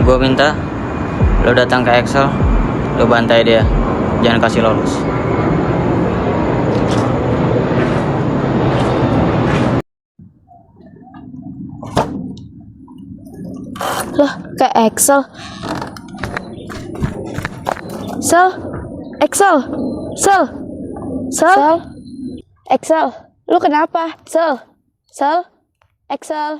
Gue minta lo datang ke Excel, lo bantai dia, jangan kasih lolos. Loh, ke Excel. Sel, Excel, lu kenapa? Excel.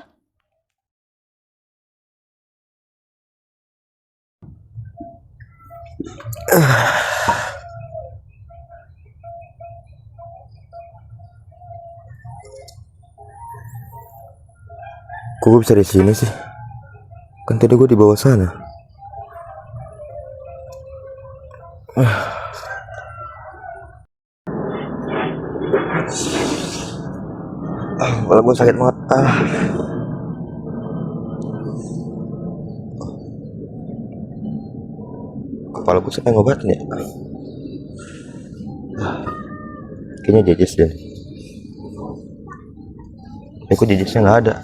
Kok gue bisa di sini sih? Kan tadi gue di bawah sana. Kepala gue sakit banget. Kepala gue siapa yang ngobatin ya? Kayaknya Jejes deh. Kok Jejesnya nggak ada?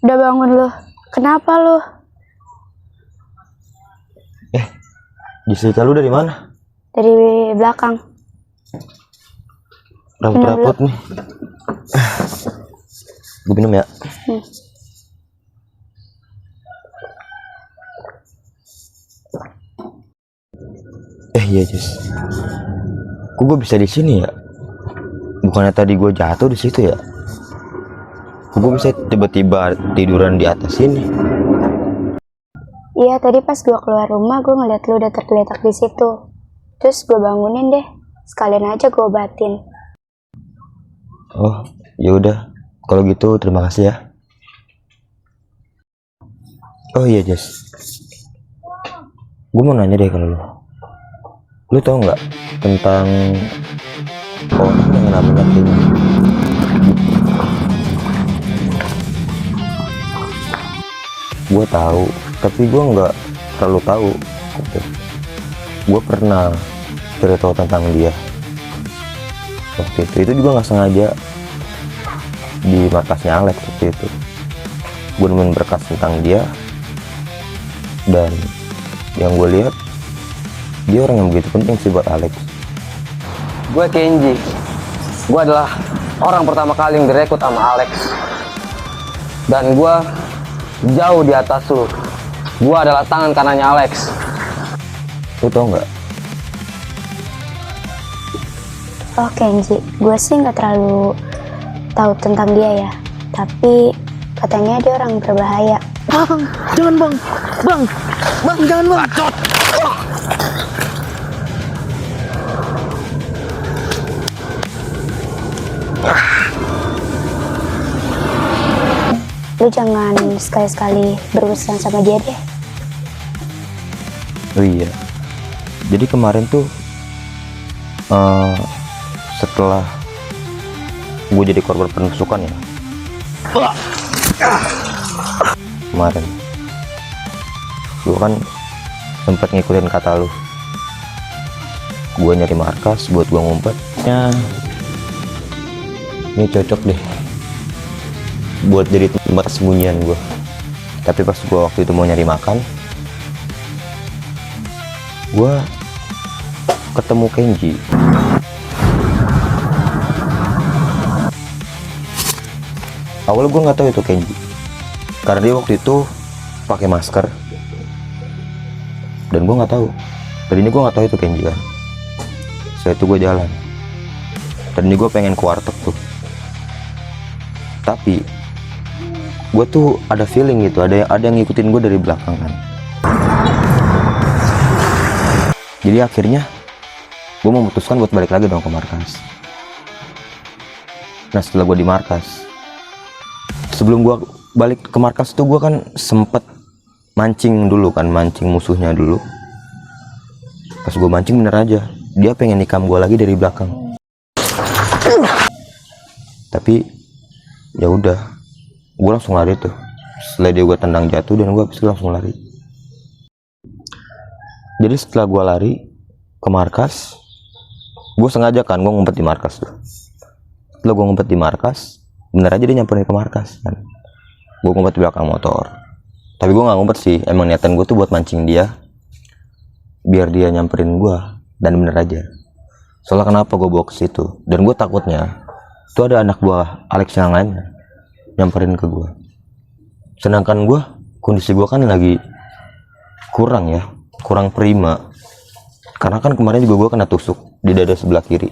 Udah bangun lu. Kenapa lu? Jessica lu dari mana? Dari belakang. Rapot-rapot nih. Gue minum ya. Iya Jess. Kok gue bisa di sini ya? Bukannya tadi gue jatuh di situ ya? Kok gue bisa tiba-tiba tiduran di atas sini? Iya, tadi pas gua keluar rumah gua ngeliat lu udah tergeletak di situ. Terus gua bangunin deh. Sekalian aja gua obatin. Oh, ya udah. Kalau gitu terima kasih ya. Oh iya Jess. Gue mau nanya deh kalau lu tau nggak tentang orang yang namanya Kenji? Gue tahu, tapi gue nggak terlalu tahu. Gue pernah cerita tentang dia waktu itu juga nggak sengaja di markasnya Alex waktu itu. Gue nemuin berkas tentang dia, dan yang gue lihat dia orang yang begitu penting sih buat Alex. Gue Kenji. Gue adalah orang pertama kali yang direkrut sama Alex. Dan gue jauh di atas lu. Gue adalah tangan kanannya Alex. Lu tau nggak? Oh Kenji, gue sih nggak terlalu tahu tentang dia ya. Tapi katanya dia orang berbahaya. Bang, jangan bang. Bang, jangan bang. Bacot. Lu jangan sekali-sekali berurusan sama dia deh. Oh iya. Jadi kemarin tuh setelah gue jadi korban penusukan ya. Kemarin gue kan sempet ngikutin kata lu. Gue nyari markas buat gue ngumpetnya. Ini cocok deh buat jadi tempat sembunyian gue. Tapi pas gue waktu itu mau nyari makan, gue ketemu Kenji. Awalnya gue nggak tahu itu Kenji, karena dia waktu itu pakai masker, dan gue nggak tahu. Tadinya gue nggak tahu itu Kenji kan. Setelah itu gue jalan. Tadinya gue pengen ke warteg tuh, tapi gue tuh ada feeling gitu, ada yang ngikutin gue dari belakang kan. Jadi akhirnya gue memutuskan buat balik lagi dong ke markas. Nah setelah gue di markas, sebelum gue balik ke markas tuh gue kan sempet mancing dulu kan, mancing musuhnya dulu. Pas gue mancing bener aja, dia pengen nikam gue lagi dari belakang. Tapi ya udah gue langsung lari tuh. Setelah dia gue tendang jatuh dan gue habis itu langsung lari. Jadi setelah gue lari ke markas, gue sengaja kan gue ngumpet di markas tuh. Setelah gue ngumpet di markas, bener aja dia nyamperin ke markas kan. Gue ngumpet di belakang motor, tapi gue nggak ngumpet sih, emang niatan gue tuh buat mancing dia biar dia nyamperin gue. Dan bener aja, soalnya kenapa gue bawa ke situ, dan gue takutnya tuh ada anak buah Alex yang lainnya nyamperin ke gue. Sedangkan gue, kondisi gue kan lagi kurang prima, karena kan kemarin juga gue kena tusuk di dada sebelah kiri.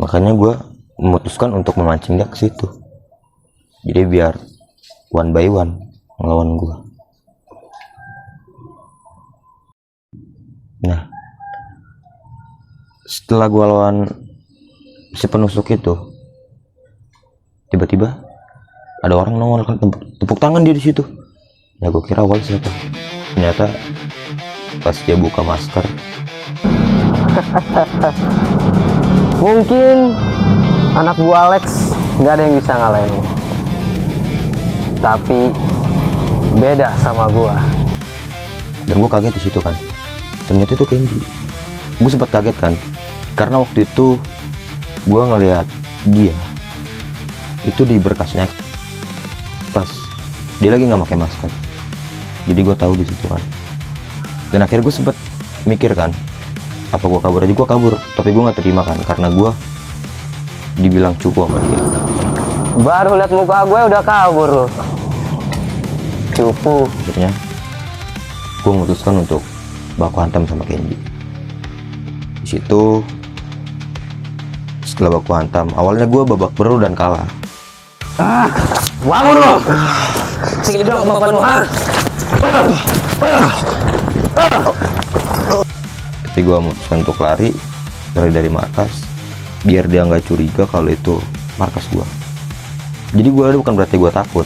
Makanya gue memutuskan untuk memancing dia ke situ, jadi biar one by one ngelawan gue. Nah, setelah gue lawan si penusuk itu, tiba-tiba ada orang nongol kan, tepuk tangan dia di situ. Ya gue kira awal siapa, ternyata pas dia buka masker. Mungkin anak gua Alex nggak ada yang bisa ngalahin lo. Tapi beda sama gua. Dan gue kaget di situ kan, ternyata itu Kenji. Gue sempat kaget kan, karena waktu itu gue ngeliat dia itu di berkasnya pas dia lagi nggak pakai masker. Jadi gue tahu di situ kan. Dan akhirnya gue sempet mikir kan, apa gue kabur aja. Gue kabur, tapi gue nggak terima kan, karena gue dibilang cupu sama dia. Baru lihat muka gue udah kabur lo. Cupu. Akhirnya gue memutuskan untuk baku hantam sama Kenji. Di situ setelah baku hantam, awalnya gue babak belur dan kalah. Bangun lo. Sini dong bapak lo. Tapi gue memutuskan untuk lari dari markas biar dia nggak curiga kalau itu markas gue. Jadi gue bukan berarti gue takut,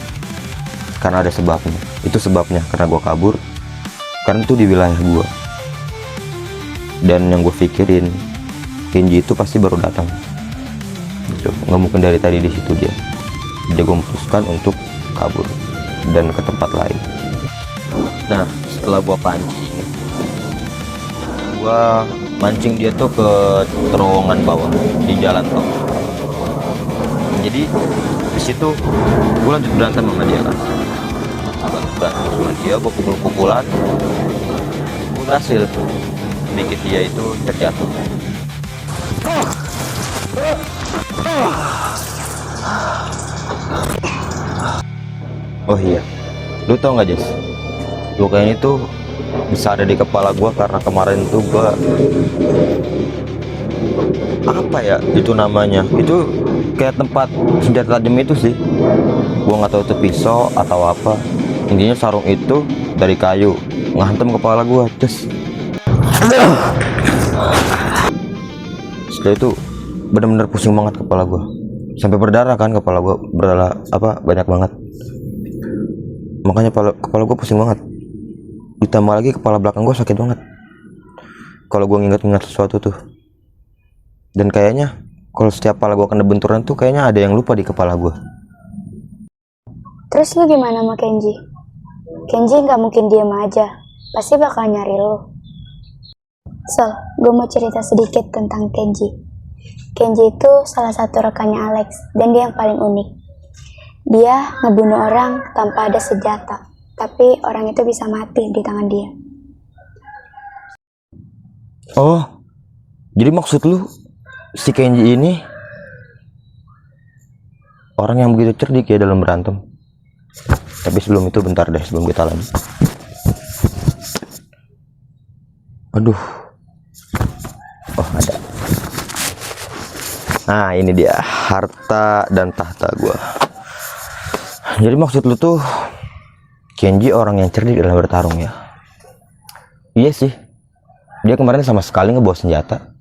karena ada sebabnya. Itu sebabnya karena gue kabur, karena itu di wilayah gue. Dan yang gue pikirin, Kenji itu pasti baru datang gitu. Nggak mungkin dari tadi di situ dia. Jadi gue memutuskan untuk kabur dan ke tempat lain. Nah, setelah gue mancing dia tuh ke terowongan bawah di jalan tol. Jadi di situ gue lanjut berantem sama dia kan. Berantem sama dia, gue pukul-pukulan. Gue berhasil bikin dia itu terjatuh. Oh iya, lu tau nggak Jess? Luka ini tuh bisa ada di kepala gua karena kemarin tuh gua apa ya itu namanya, itu kayak tempat senjata tajam itu sih. Gua nggak tahu itu pisau atau apa, intinya sarung itu dari kayu ngantem kepala gua. Terus setelah itu bener-bener pusing banget kepala gua, sampai berdarah kan kepala gua, berdarah apa banyak banget. Makanya kepala gue pusing banget, ditambah lagi kepala belakang gue sakit banget kalau gue nginget-nginget sesuatu tuh. Dan kayaknya kalau setiap kepala gue kena benturan tuh kayaknya ada yang lupa di kepala gue. Terus lu gimana sama Kenji? Kenji nggak mungkin diem aja, pasti bakal nyari lu. So, gue mau cerita sedikit tentang Kenji. Kenji itu salah satu rekannya Alex, dan dia yang paling unik. Dia ngebunuh orang tanpa ada senjata, tapi orang itu bisa mati di tangan dia. Oh, jadi maksud lu si Kenji ini orang yang begitu cerdik ya dalam berantem. Tapi sebelum itu bentar deh, sebelum kita lanjut. Aduh. Oh, ada. Nah, ini dia harta dan tahta gua. Jadi maksud lu tuh Kenji orang yang cerdik dalam bertarung ya? Iya sih, dia kemarin sama sekali ngebawa senjata.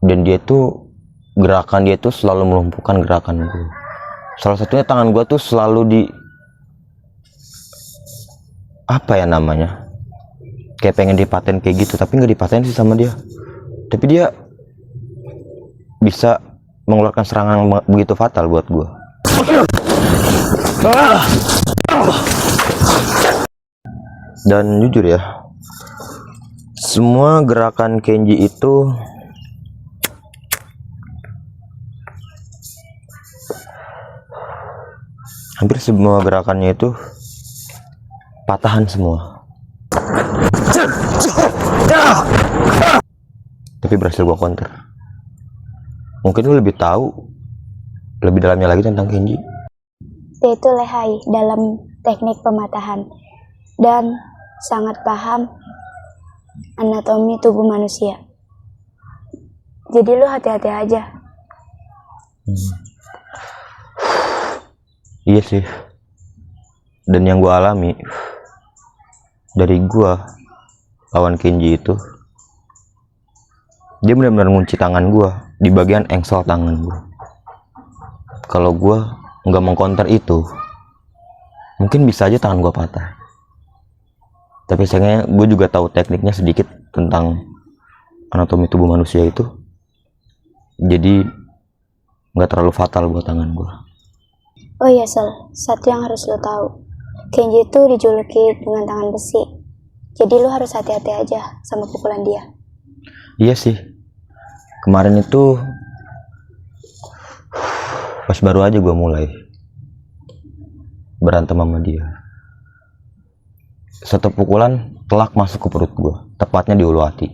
Dan dia tuh gerakan dia tuh selalu melumpuhkan gerakan gue. Salah satunya tangan gue tuh selalu di apa ya namanya, kayak pengen dipaten kayak gitu, tapi nggak dipaten sih sama dia. Tapi dia bisa mengeluarkan serangan yang begitu fatal buat gue. Dan jujur ya, semua gerakan Kenji itu hampir semua gerakannya itu patahan semua. Tapi berhasil gua counter. Mungkin lu lebih tahu lebih dalamnya lagi tentang Kenji. Dia itu lihai dalam teknik pematahan dan sangat paham anatomi tubuh manusia. Jadi lu hati-hati aja. Iya sih. Dan yang gua alami dari gua lawan Kenji itu, dia benar-benar ngunci tangan gua di bagian engsel tangan gua. Kalau gua nggak mengcounter itu, mungkin bisa aja tangan gua patah. Tapi sayangnya gue juga tahu tekniknya sedikit tentang anatomi tubuh manusia itu, jadi nggak terlalu fatal buat tangan gue. Oh iya Sel, satu yang harus lo tahu, Kenji itu dijuluki dengan tangan besi. Jadi lo harus hati-hati aja sama pukulan dia. Iya sih, kemarin itu pas baru aja gue mulai berantem sama dia, satu pukulan telak masuk ke perut gue, tepatnya di ulu hati.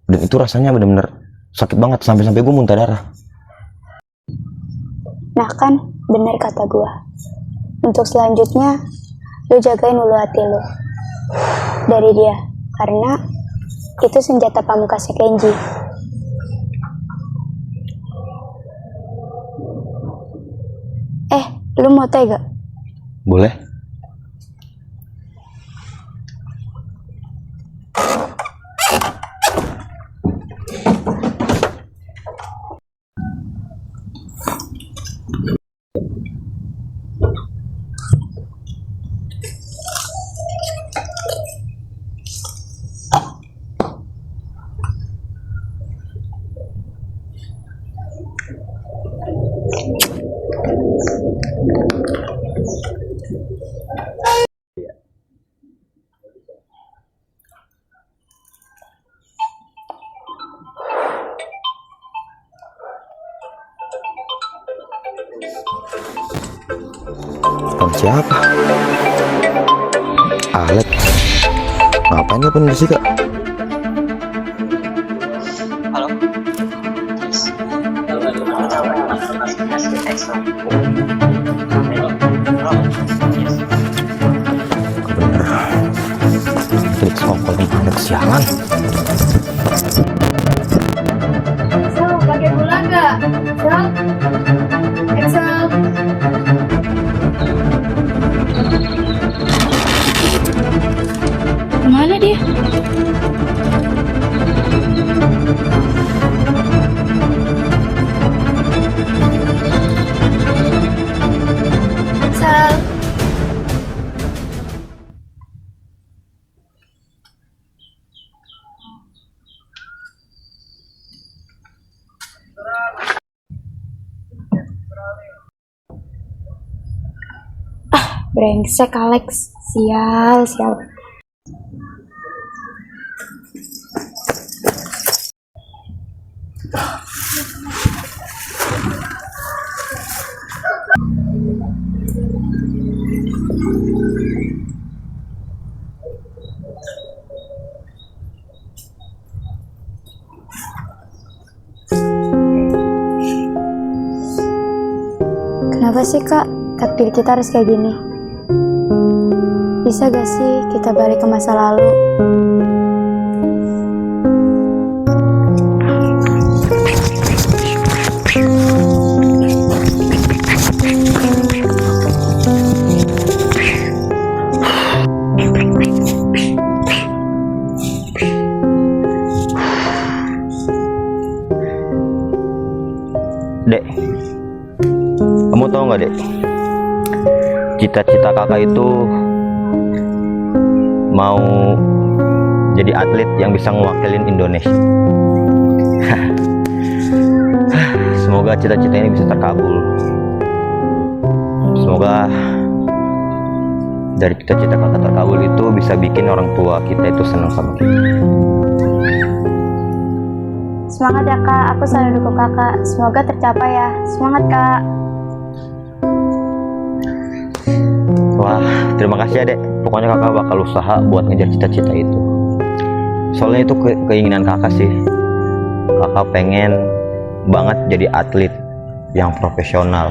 Dan itu rasanya benar-benar sakit banget, sampai-sampai gue muntah darah. Nah kan, bener kata gue. Untuk selanjutnya, lo jagain ulu hati lo dari dia, karena itu senjata pamungkasnya Kenji. Lu mau teh gak? Boleh. Telepon siapa? Alex. Ngapain telepon sih kak? Halo. Felix ngomong banget, sialan. Sel, pakai gula gak? Sel? Excel. Kemana dia? Sel. Brengsek Alex, sial. Kenapa sih kak, takdir kita harus kayak gini? Bisa gak sih kita balik ke masa lalu? Dek, kamu tahu nggak dek? Cita-cita kakak itu mau jadi atlet yang bisa mewakilin Indonesia. Semoga cita-cita ini bisa terkabul. Semoga dari cita-cita kakak terkabul itu bisa bikin orang tua kita itu senang sama kita. Semangat ya kak, aku selalu dukung kakak. Semoga tercapai ya. Semangat kak. Wah, terima kasih ya dek. Pokoknya kakak bakal usaha buat ngejar cita-cita itu. Soalnya itu keinginan kakak sih. Kakak pengen banget jadi atlet yang profesional.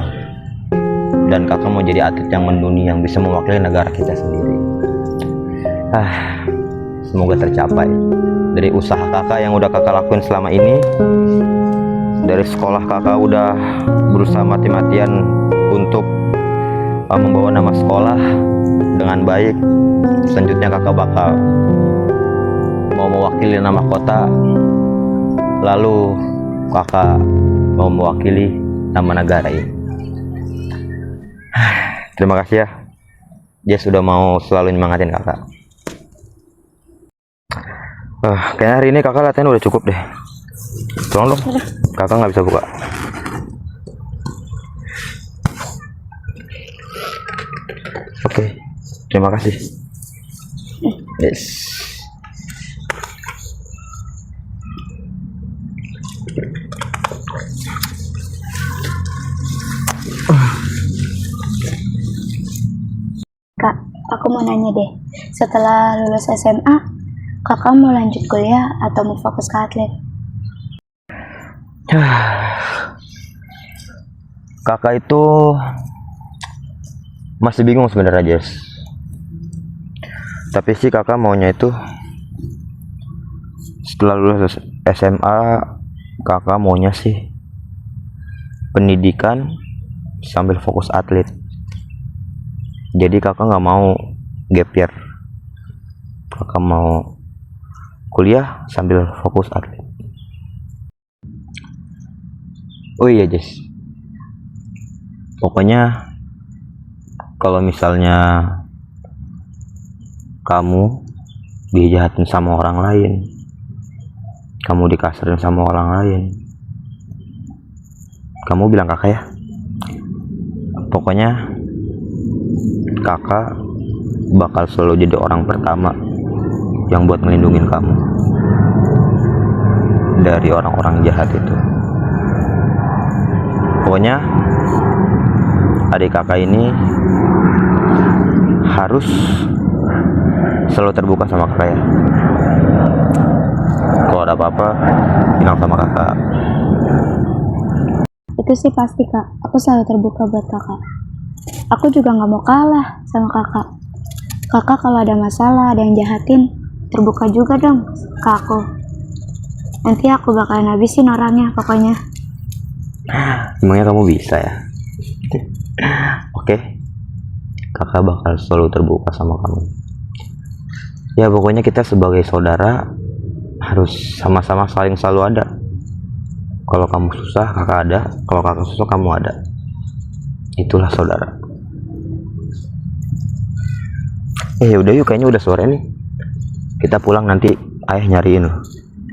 Dan kakak mau jadi atlet yang mendunia, yang bisa mewakili negara kita sendiri. Semoga tercapai. Dari usaha kakak yang udah kakak lakuin selama ini, dari sekolah kakak udah berusaha mati-matian untuk membawa nama sekolah dengan baik. Selanjutnya kakak bakal mau mewakili nama kota, lalu kakak mau mewakili nama negara ini. Terima kasih ya, Jess udah mau selalu nyemangatin kakak. Kayaknya hari ini kakak latihan udah cukup deh. Tolong dong, kakak nggak bisa buka. Oke, terima kasih. Yes. Kak, aku mau nanya deh. Setelah lulus SMA, kakak mau lanjut kuliah atau mau fokus ke atlet? Kakak itu masih bingung sebenarnya, Jess. Tapi sih kakak maunya itu setelah lulus SMA, kakak maunya sih pendidikan sambil fokus atlet. Jadi kakak nggak mau gap year. Kakak mau kuliah sambil fokus atlet. Oh iya Jess, pokoknya kalau misalnya kamu dijahatin sama orang lain, kamu dikasarin sama orang lain, kamu bilang kakak ya. Pokoknya kakak bakal selalu jadi orang pertama yang buat ngelindungin kamu dari orang-orang jahat itu. Pokoknya adik kakak ini harus selalu terbuka sama kakak ya. Kalau ada apa-apa bilang sama kakak. Itu sih pasti kak, aku selalu terbuka buat kakak. Aku juga nggak mau kalah sama kakak. Kakak kalau ada masalah, ada yang jahatin, terbuka juga dong ke aku. Nanti aku bakalan habisin orangnya pokoknya. Emangnya kamu bisa ya? Oke, kakak bakal selalu terbuka sama kamu. Ya pokoknya kita sebagai saudara harus sama-sama saling selalu ada. Kalau kamu susah kakak ada, kalau kakak susah kamu ada. Itulah saudara. Udah yuk, kayaknya udah sore nih. Kita pulang, nanti ayah nyariin loh.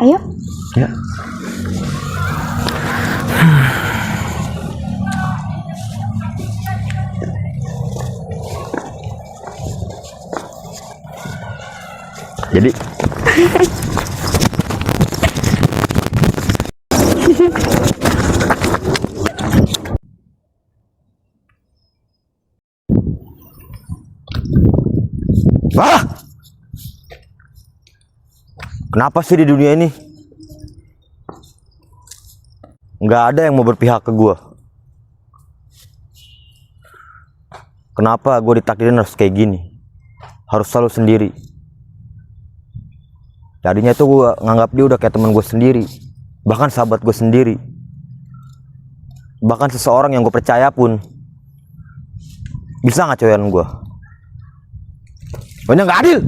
Ayo. Ya. Jadi kenapa sih di dunia ini nggak ada yang mau berpihak ke gue? Kenapa gue ditakdirin harus kayak gini? Harus selalu sendiri. Tadinya tuh gue nganggap dia udah kayak teman gue sendiri, bahkan sahabat gue sendiri, bahkan seseorang yang gue percaya pun bisa ngacoyan gue. Banyak nggak adil.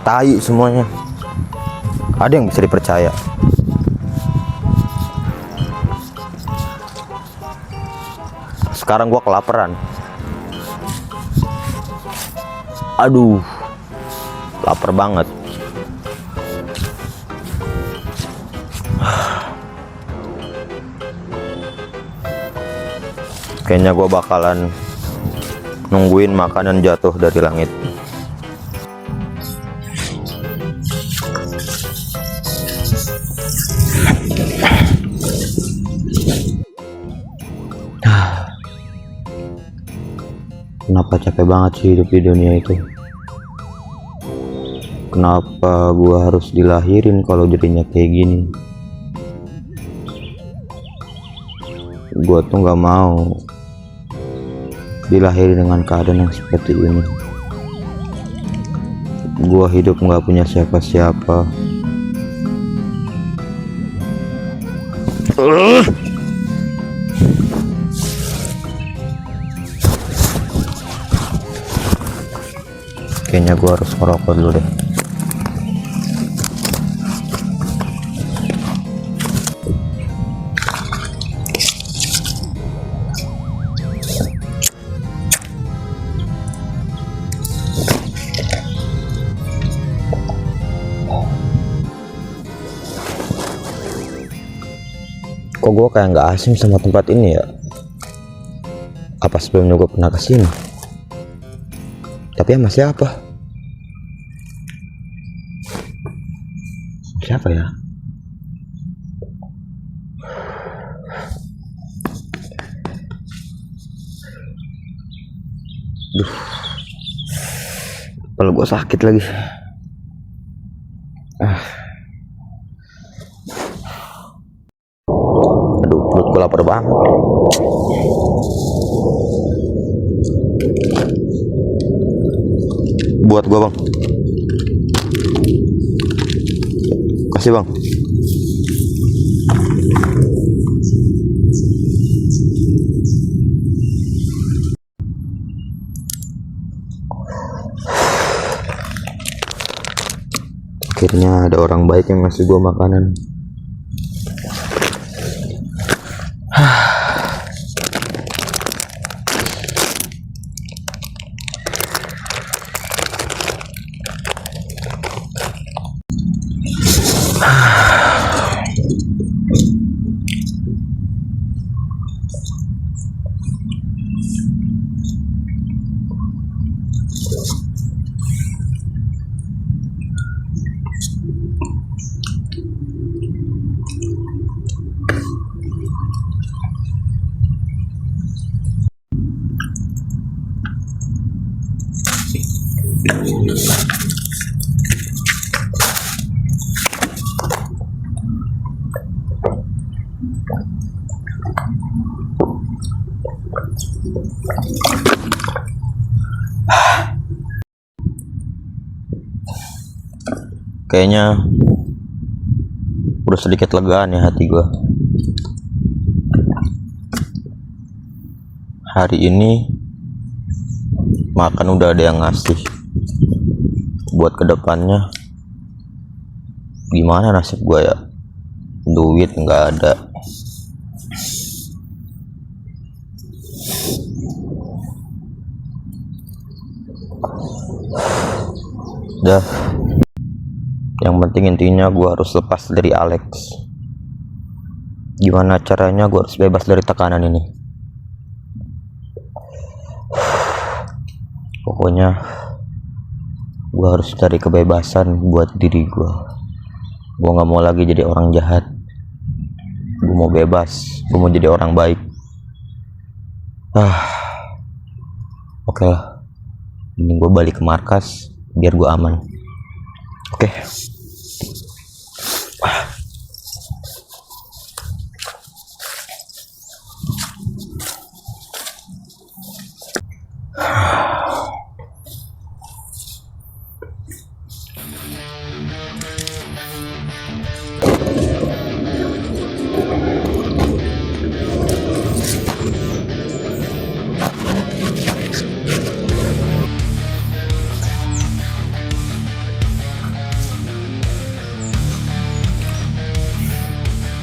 Tai semuanya. ada yang bisa dipercaya. Sekarang gua kelaparan. Aduh, lapar banget. Kayaknya gua bakalan nungguin makanan jatuh dari langit. Kenapa capek banget sih hidup di dunia itu? Kenapa gua harus dilahirin kalau jadinya kayak gini? Gua tuh nggak mau dilahirin dengan keadaan yang seperti ini. Gua hidup nggak punya siapa-siapa. Kayaknya gua harus ngerokok dulu deh. Kok gue kayak nggak asing sama tempat ini ya? Apa sebelumnya gue pernah kesini? Tapi sama siapa? Siapa ya? Duh, kepala gue sakit lagi. Aduh, perut gue lapar banget. Buat gue bang. Kasih bang. Akhirnya ada orang baik yang ngasih gue makanan. Kayaknya udah sedikit lega nih hati gua. Hari ini makan udah ada yang ngasih. Buat kedepannya gimana nasib gua ya? Duit nggak ada. Dah. Yang penting intinya gue harus lepas dari Alex. Gimana caranya gue harus bebas dari tekanan ini? Pokoknya gue harus cari kebebasan buat diri gue. Gue gak mau lagi jadi orang jahat. Gue mau bebas. Gue mau jadi orang baik. Oke lah. Ini gue balik ke markas biar gue aman. Oke.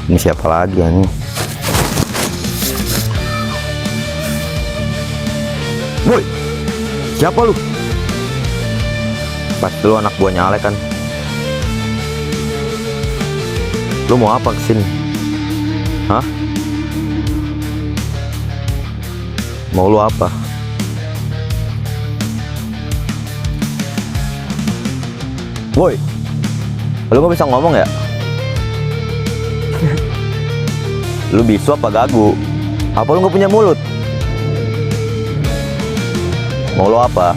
Ini siapa lagi ya nih? Woi, siapa lu? Pasti lu anak buahnya Alek kan? Lu mau apa kesini? Hah? Mau lu apa? Woi, lu gak bisa ngomong ya? Lu bisu apa gagu? Apa lu gak punya mulut? Mau lu apa?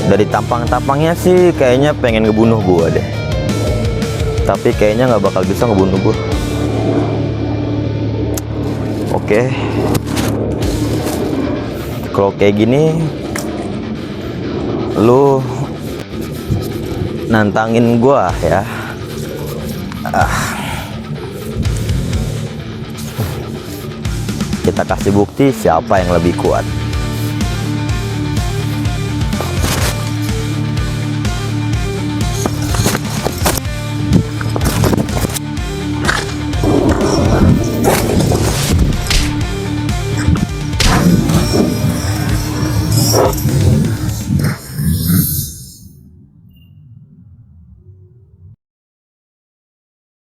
Dari tampang-tampangnya sih kayaknya pengen ngebunuh gua deh. Tapi kayaknya nggak bakal bisa ngebunuh gua. Oke. Kalau kayak gini, lu nantangin gua ya. Kita kasih bukti siapa yang lebih kuat.